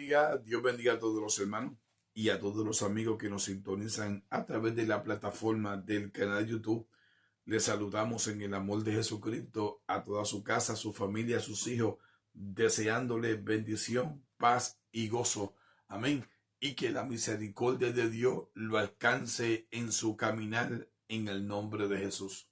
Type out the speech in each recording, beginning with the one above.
Dios bendiga a todos los hermanos y a todos los amigos que nos sintonizan a través de la plataforma del canal de YouTube. Les saludamos en el amor de Jesucristo a toda su casa, a su familia, a sus hijos, deseándole bendición, paz y gozo. Amén. Y que la misericordia de Dios lo alcance en su caminar en el nombre de Jesús.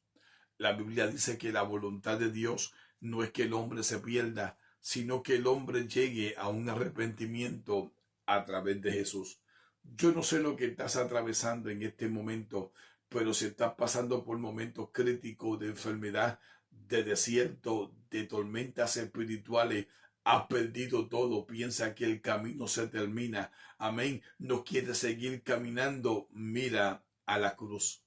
La Biblia dice que la voluntad de Dios no es que el hombre se pierda, sino que el hombre llegue a un arrepentimiento a través de Jesús. Yo no sé lo que estás atravesando en este momento, pero si estás pasando por momentos críticos de enfermedad, de desierto, de tormentas espirituales, has perdido todo, piensa que el camino se termina, amén, no quieres seguir caminando, mira a la cruz.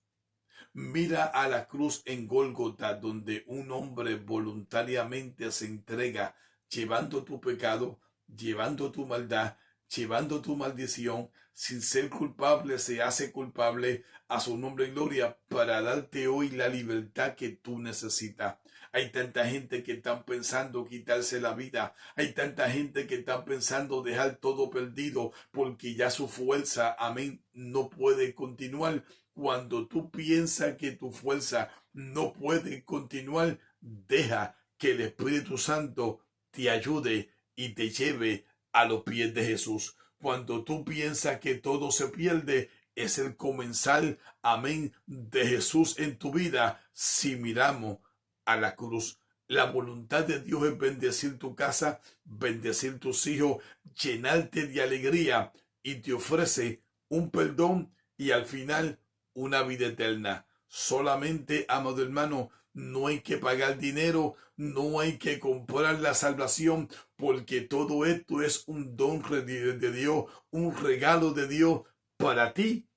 Mira a la cruz en Gólgota, donde un hombre voluntariamente se entrega, llevando tu pecado, llevando tu maldad, llevando tu maldición, sin ser culpable, se hace culpable a su nombre y gloria para darte hoy la libertad que tú necesitas. Hay tanta gente que está pensando quitarse la vida. Hay tanta gente que está pensando dejar todo perdido porque ya su fuerza, amén, no puede continuar. Cuando tú piensas que tu fuerza no puede continuar, deja que el Espíritu Santo te ayude y te lleve a los pies de Jesús. Cuando tú piensas que todo se pierde, es el comenzar, amén, de Jesús en tu vida. Si miramos a la cruz, la voluntad de Dios es bendecir tu casa, bendecir tus hijos, llenarte de alegría y te ofrece un perdón y al final una vida eterna. Solamente, amado hermano, no hay que pagar dinero, no hay que comprar la salvación, porque todo esto es un don de Dios, un regalo de Dios para ti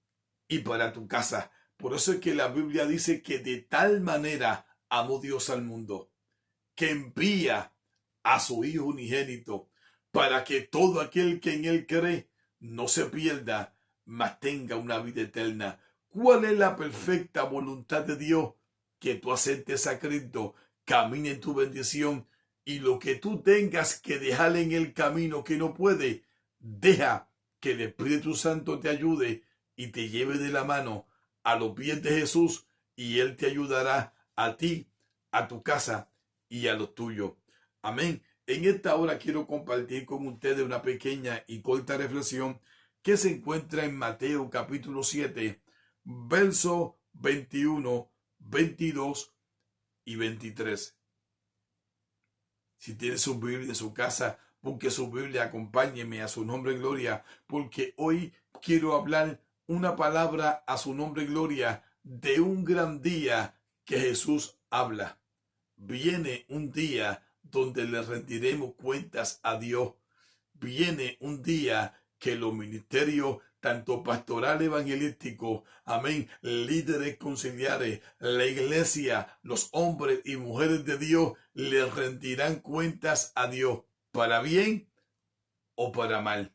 y para tu casa. Por eso es que la Biblia dice que de tal manera amó Dios al mundo, que envía a su Hijo unigénito, para que todo aquel que en él cree no se pierda, mas tenga una vida eterna. ¿Cuál es la perfecta voluntad de Dios? Que tú aceptes a Cristo, camine en tu bendición y lo que tú tengas que dejar en el camino que no puede, deja que el Espíritu Santo te ayude y te lleve de la mano a los pies de Jesús y Él te ayudará a ti, a tu casa y a los tuyos. Amén. En esta hora quiero compartir con ustedes una pequeña y corta reflexión que se encuentra en Mateo capítulo 7, versos 21, 22 y 23. Si tiene su Biblia en su casa, busque su Biblia, acompáñeme a su nombre y gloria, porque hoy quiero hablar una palabra a su nombre y gloria de un gran día que Jesús habla. Viene un día donde le rendiremos cuentas a Dios. Viene un día que los ministerios, tanto pastoral evangelístico, amén, líderes conciliares, la iglesia, los hombres y mujeres de Dios le rendirán cuentas a Dios, para bien o para mal.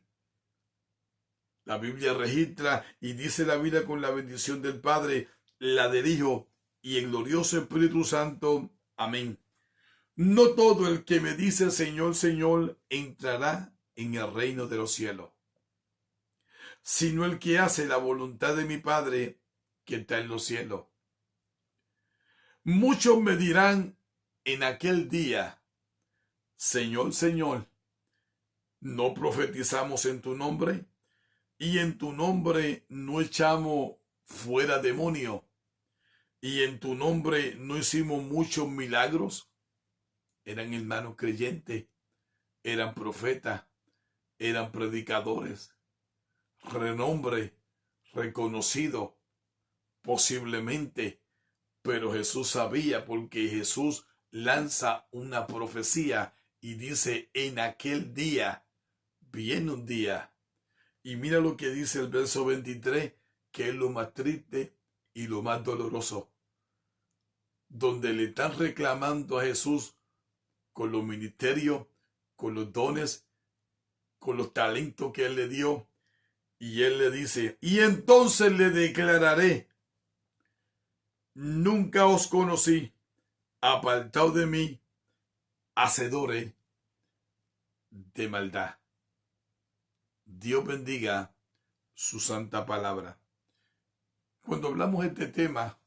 La Biblia registra y dice la Biblia con la bendición del Padre, la del Hijo y el glorioso Espíritu Santo. Amén. No todo el que me dice Señor, Señor, entrará en el reino de los cielos, sino el que hace la voluntad de mi Padre que está en los cielos. Muchos me dirán en aquel día, Señor, Señor, ¿no profetizamos en tu nombre? Y en tu nombre no echamos fuera demonios, y en tu nombre no hicimos muchos milagros. Eran hermanos creyentes, eran profetas, eran predicadores, renombre, reconocido, posiblemente, pero Jesús sabía, porque Jesús lanza una profecía y dice, en aquel día, viene un día. Y mira lo que dice el verso 23, que es lo más triste y lo más doloroso, donde le están reclamando a Jesús con los ministerios, con los dones, con los talentos que Él le dio. Y Él le dice, y entonces le declararé, nunca os conocí, apartaos de mí, hacedores de maldad. Dios bendiga su santa palabra. Cuando hablamos de este tema,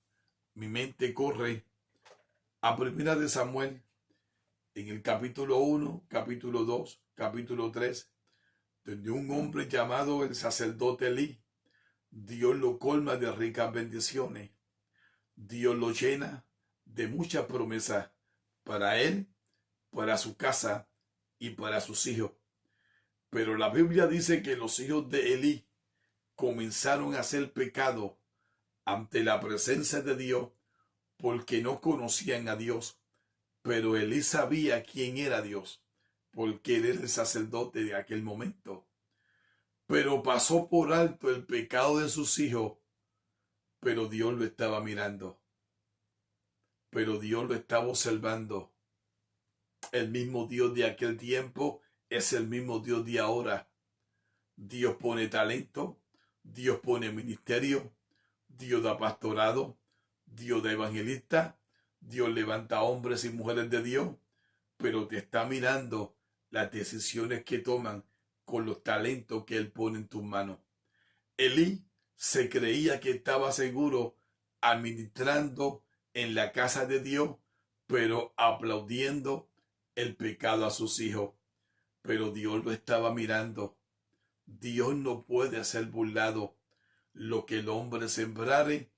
mi mente corre a Primera de Samuel, en el capítulo 1, capítulo 2, capítulo 3, donde un hombre llamado el sacerdote Elí, Dios lo colma de ricas bendiciones. Dios lo llena de muchas promesas para él, para su casa y para sus hijos. Pero la Biblia dice que los hijos de Elí comenzaron a hacer pecado ante la presencia de Dios porque no conocían a Dios. Pero Elí sabía quién era Dios, porque él era el sacerdote de aquel momento. Pero pasó por alto el pecado de sus hijos, pero Dios lo estaba mirando. Pero Dios lo estaba observando. El mismo Dios de aquel tiempo es el mismo Dios de ahora. Dios pone talento, Dios pone ministerio, Dios da pastorado, Dios da evangelista, Dios levanta hombres y mujeres de Dios, pero te está mirando las decisiones que toman con los talentos que Él pone en tus manos. Elí se creía que estaba seguro administrando en la casa de Dios, pero aplaudiendo el pecado a sus hijos. Pero Dios lo estaba mirando. Dios no puede ser burlado. Lo que el hombre sembrare,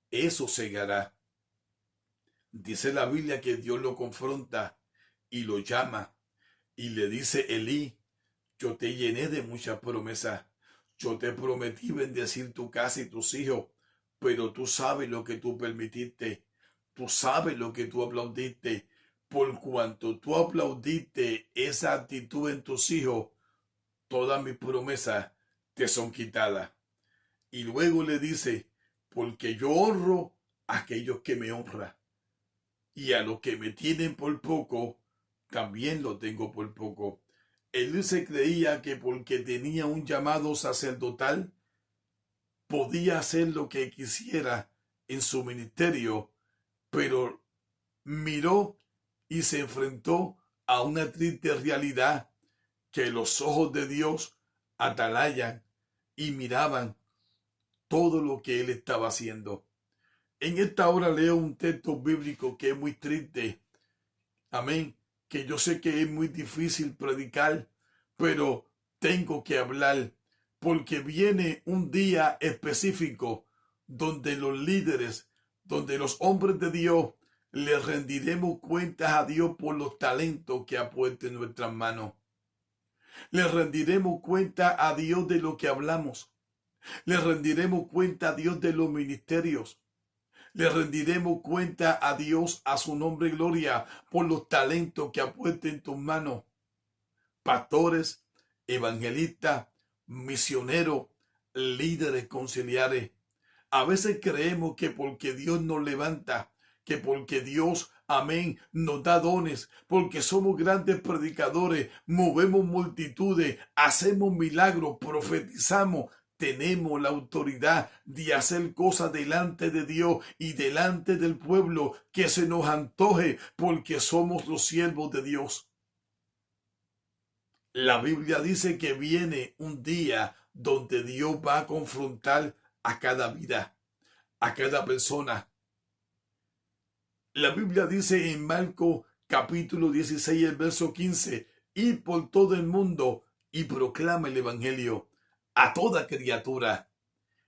eso segará. Dice la Biblia que Dios lo confronta y lo llama y le dice: Elí, yo te llené de muchas promesas. Yo te prometí bendecir tu casa y tus hijos, pero tú sabes lo que tú permitiste. Tú sabes lo que tú aplaudiste. Por cuanto tú aplaudiste esa actitud en tus hijos, todas mis promesas te son quitadas. Y luego le dice: porque yo honro a aquellos que me honran, y a los que me tienen por poco, también lo tengo por poco. Él se creía que porque tenía un llamado sacerdotal, podía hacer lo que quisiera en su ministerio, pero miró y se enfrentó a una triste realidad, que los ojos de Dios atalayan y miraban todo lo que él estaba haciendo. En esta hora leo un texto bíblico que es muy triste. Amén. Que yo sé que es muy difícil predicar, pero tengo que hablar, porque viene un día específico donde los líderes, donde los hombres de Dios, le rendiremos cuentas a Dios por los talentos que ha puesto en nuestras manos. Le rendiremos cuenta a Dios de lo que hablamos. Le rendiremos cuenta a Dios de los ministerios. Le rendiremos cuenta a Dios, a su nombre y gloria, por los talentos que ha puesto en tus manos. Pastores, evangelistas, misioneros, líderes conciliares. A veces creemos que porque Dios nos levanta, que porque Dios, amén, nos da dones, porque somos grandes predicadores, movemos multitudes, hacemos milagros, profetizamos, tenemos la autoridad de hacer cosas delante de Dios y delante del pueblo que se nos antoje, porque somos los siervos de Dios. La Biblia dice que viene un día donde Dios va a confrontar a cada vida, a cada persona. La Biblia dice en Marcos capítulo 16, el verso 15, id por todo el mundo y proclama el evangelio a toda criatura.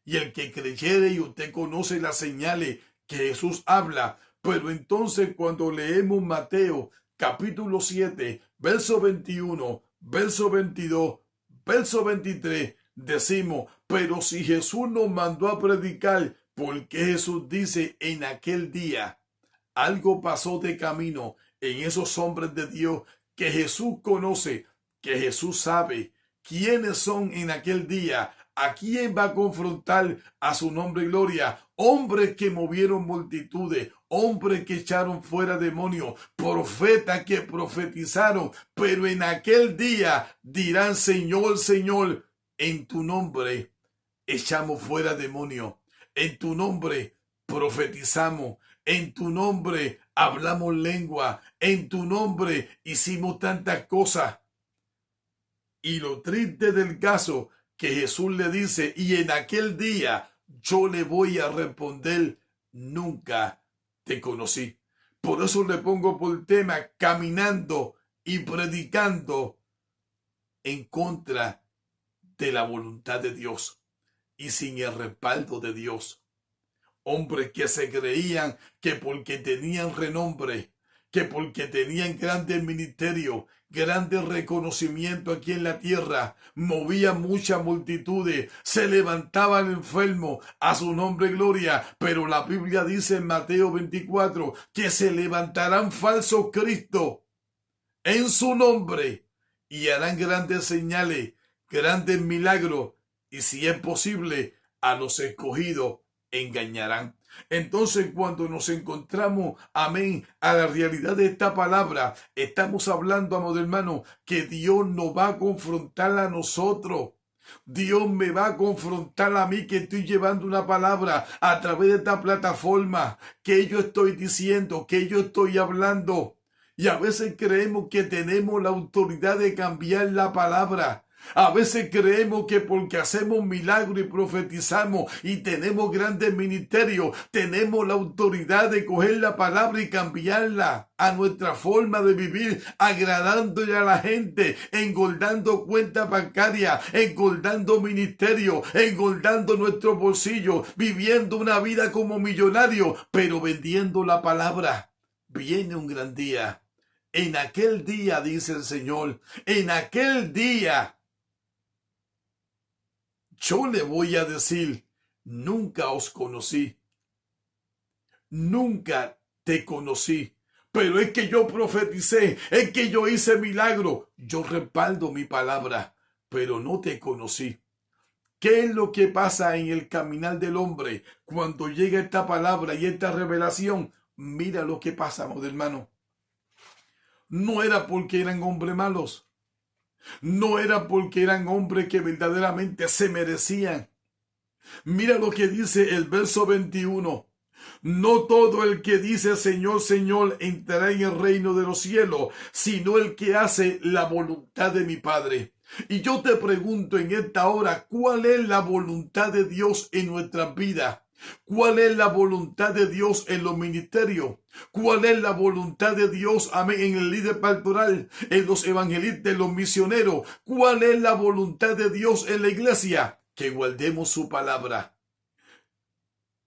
Y el que creyere, y usted conoce las señales que Jesús habla, pero entonces cuando leemos Mateo capítulo 7, verso 21, verso 22, verso 23, decimos: pero si Jesús nos mandó a predicar, ¿por qué Jesús dice en aquel día? Algo pasó de camino en esos hombres de Dios que Jesús conoce, que Jesús sabe quiénes son en aquel día, a quién va a confrontar a su nombre y gloria. Hombres que movieron multitudes, hombres que echaron fuera demonios, profetas que profetizaron, pero en aquel día dirán: Señor, Señor, en tu nombre echamos fuera demonios, en tu nombre profetizamos, en tu nombre hablamos lengua, en tu nombre hicimos tantas cosas. Y lo triste del caso, que Jesús le dice, y en aquel día yo le voy a responder, nunca te conocí. Por eso le pongo por tema caminando y predicando en contra de la voluntad de Dios y sin el respaldo de Dios. Hombres que se creían que porque tenían renombre, que porque tenían grandes ministerios, grandes reconocimiento aquí en la tierra, movían muchas multitudes, se levantaban enfermos, a su nombre gloria. Pero la Biblia dice en Mateo 24 que se levantarán falsos cristos en su nombre y harán grandes señales, grandes milagros, y si es posible, a los escogidos engañarán. Entonces, cuando nos encontramos, amén, a la realidad de esta palabra, estamos hablando, amado hermano, que Dios nos va a confrontar a nosotros. Dios me va a confrontar a mí que estoy llevando una palabra a través de esta plataforma, que yo estoy diciendo, que yo estoy hablando. Y a veces creemos que tenemos la autoridad de cambiar la palabra. A veces creemos que porque hacemos milagros y profetizamos y tenemos grandes ministerios, tenemos la autoridad de coger la palabra y cambiarla a nuestra forma de vivir, agradándole a la gente, engordando cuentas bancarias, engordando ministerios, engordando nuestro bolsillo, viviendo una vida como millonario, pero vendiendo la palabra. Viene un gran día. En aquel día, dice el Señor, en aquel día, yo le voy a decir, nunca os conocí, nunca te conocí, pero es que yo profeticé, es que yo hice milagro, yo respaldo mi palabra, pero no te conocí. ¿Qué es lo que pasa en el caminar del hombre cuando llega esta palabra y esta revelación? Mira lo que pasa, hermano. No era porque eran hombres malos. No era porque eran hombres que verdaderamente se merecían. Mira lo que dice el verso 21. No todo el que dice Señor, Señor entrará en el reino de los cielos, sino el que hace la voluntad de mi Padre. Y yo te pregunto en esta hora, ¿cuál es la voluntad de Dios en nuestras vidas? ¿Cuál es la voluntad de Dios en los ministerios? ¿Cuál es la voluntad de Dios, amén, en el líder pastoral, en los evangelistas, en los misioneros? ¿Cuál es la voluntad de Dios en la iglesia? Que guardemos su palabra.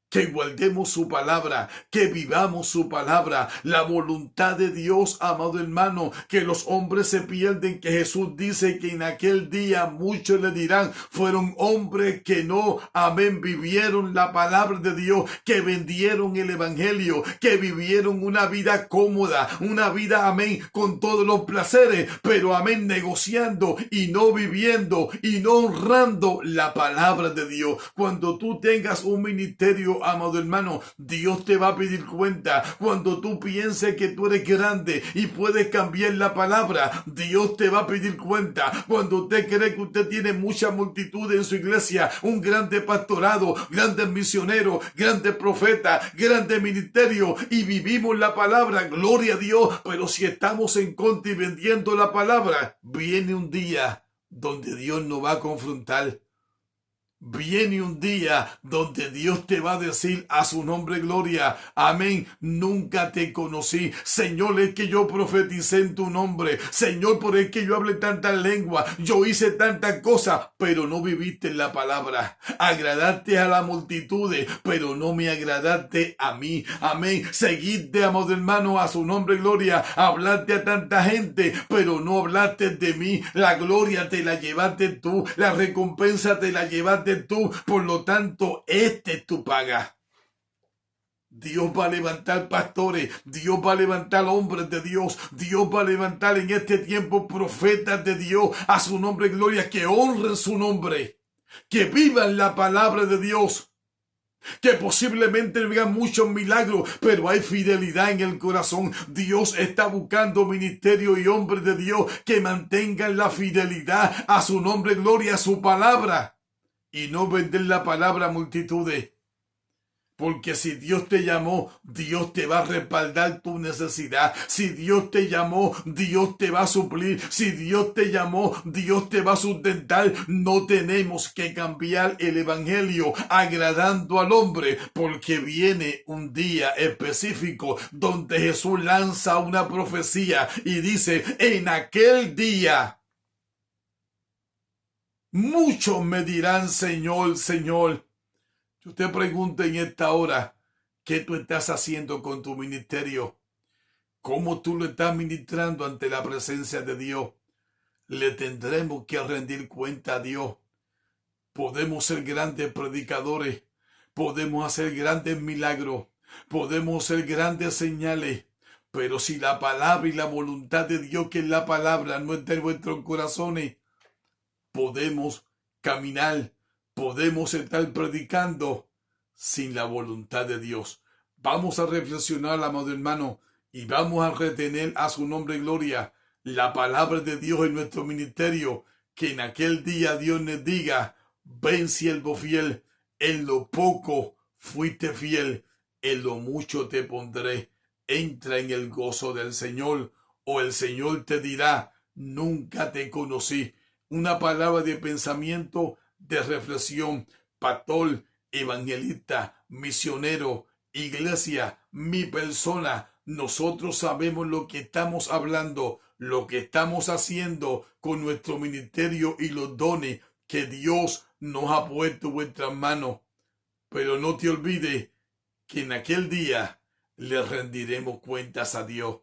Que guardemos su palabra, que vivamos su palabra, la voluntad de Dios, amado hermano, que los hombres se pierden, que Jesús dice que en aquel día muchos le dirán, fueron hombres que no, amén, vivieron la palabra de Dios, que vendieron el evangelio, que vivieron una vida cómoda, una vida, amén, con todos los placeres, pero amén, negociando y no viviendo y no honrando la palabra de Dios. Cuando tú tengas un ministerio, amado hermano, Dios te va a pedir cuenta. Cuando tú pienses que tú eres grande y puedes cambiar la palabra, Dios te va a pedir cuenta. Cuando usted cree que usted tiene mucha multitud en su iglesia, un grande pastorado, grandes misioneros, grandes profetas, grandes ministerios, y vivimos la palabra, gloria a Dios, pero si estamos en contra y vendiendo la palabra, viene un día donde Dios nos va a confrontar. Viene un día donde Dios te va a decir a su nombre gloria, amén, nunca te conocí. Señor, es que yo profeticé en tu nombre. Señor, por el que yo hablé tantas lenguas, yo hice tantas cosas, pero no viviste en la palabra. Agradaste a la multitud, pero no me agradaste a mí. Amén. Seguiste, amado hermano, a su nombre gloria. Hablaste a tanta gente, pero no hablaste de mí. La gloria te la llevaste tú. La recompensa te la llevaste tú, por lo tanto, esta es tu paga. Dios va a levantar pastores, Dios va a levantar hombres de Dios, Dios va a levantar en este tiempo profetas de Dios, a su nombre gloria, que honren su nombre, que vivan la palabra de Dios, que posiblemente vean muchos milagros, pero hay fidelidad en el corazón. Dios está buscando ministerio y hombres de Dios que mantengan la fidelidad a su nombre gloria, a su palabra. Y no vender la palabra a multitudes. Porque si Dios te llamó, Dios te va a respaldar tu necesidad. Si Dios te llamó, Dios te va a suplir. Si Dios te llamó, Dios te va a sustentar. No tenemos que cambiar el evangelio agradando al hombre, porque viene un día específico donde Jesús lanza una profecía y dice, en aquel día muchos me dirán, Señor, Señor. Yo te pregunto en esta hora, ¿qué tú estás haciendo con tu ministerio? ¿Cómo tú lo estás ministrando ante la presencia de Dios? Le tendremos que rendir cuenta a Dios. Podemos ser grandes predicadores, podemos hacer grandes milagros, podemos hacer grandes señales, pero si la palabra y la voluntad de Dios, que es la palabra, no está en nuestros corazones, podemos caminar, podemos estar predicando sin la voluntad de Dios. Vamos a reflexionar, amado hermano, y vamos a retener a su nombre y gloria la palabra de Dios en nuestro ministerio, que en aquel día Dios nos diga, ven siervo fiel, en lo poco fuiste fiel, en lo mucho te pondré, entra en el gozo del Señor, o el Señor te dirá, nunca te conocí. Una palabra de pensamiento, de reflexión, pastor, evangelista, misionero, iglesia, mi persona. Nosotros sabemos lo que estamos hablando, lo que estamos haciendo con nuestro ministerio y los dones que Dios nos ha puesto en vuestras manos. Pero no te olvides que en aquel día le rendiremos cuentas a Dios.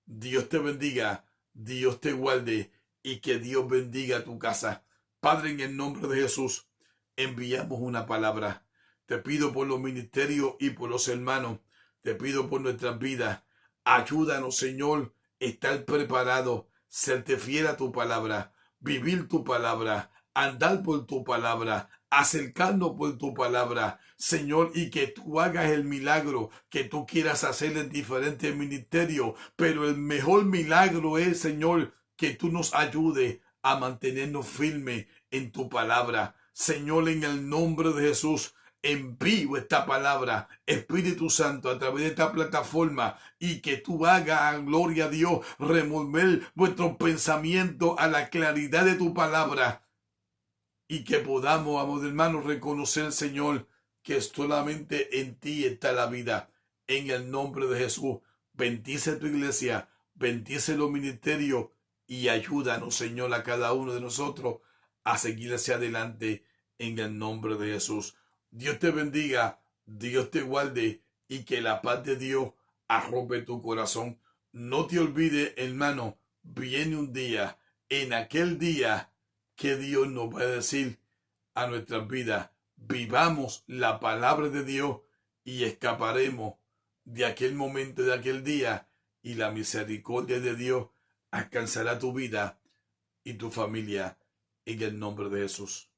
Dios te bendiga, Dios te guarde y que Dios bendiga tu casa. Padre, en el nombre de Jesús, enviamos una palabra. Te pido por los ministerios y por los hermanos. Te pido por nuestras vidas. Ayúdanos, Señor, estar preparado, serte fiel a tu palabra, vivir tu palabra, andar por tu palabra, acercarnos por tu palabra, Señor, y que tú hagas el milagro que tú quieras hacer en diferentes ministerios. Pero el mejor milagro es, Señor, que tú nos ayudes a mantenernos firmes en tu palabra. Señor, en el nombre de Jesús, envío esta palabra, Espíritu Santo, a través de esta plataforma, y que tú hagas, gloria a Dios, remover vuestros pensamientos a la claridad de tu palabra, y que podamos, amados hermanos, reconocer, Señor, que solamente en ti está la vida. En el nombre de Jesús, bendice tu iglesia, bendice los ministerios, y ayúdanos, Señor, a cada uno de nosotros a seguir hacia adelante en el nombre de Jesús. Dios te bendiga, Dios te guarde, y que la paz de Dios arrope tu corazón. No te olvides, hermano, viene un día, en aquel día, que Dios nos va a decir a nuestras vidas, vivamos la palabra de Dios y escaparemos de aquel momento, de aquel día, y la misericordia de Dios alcanzará tu vida y tu familia en el nombre de Jesús.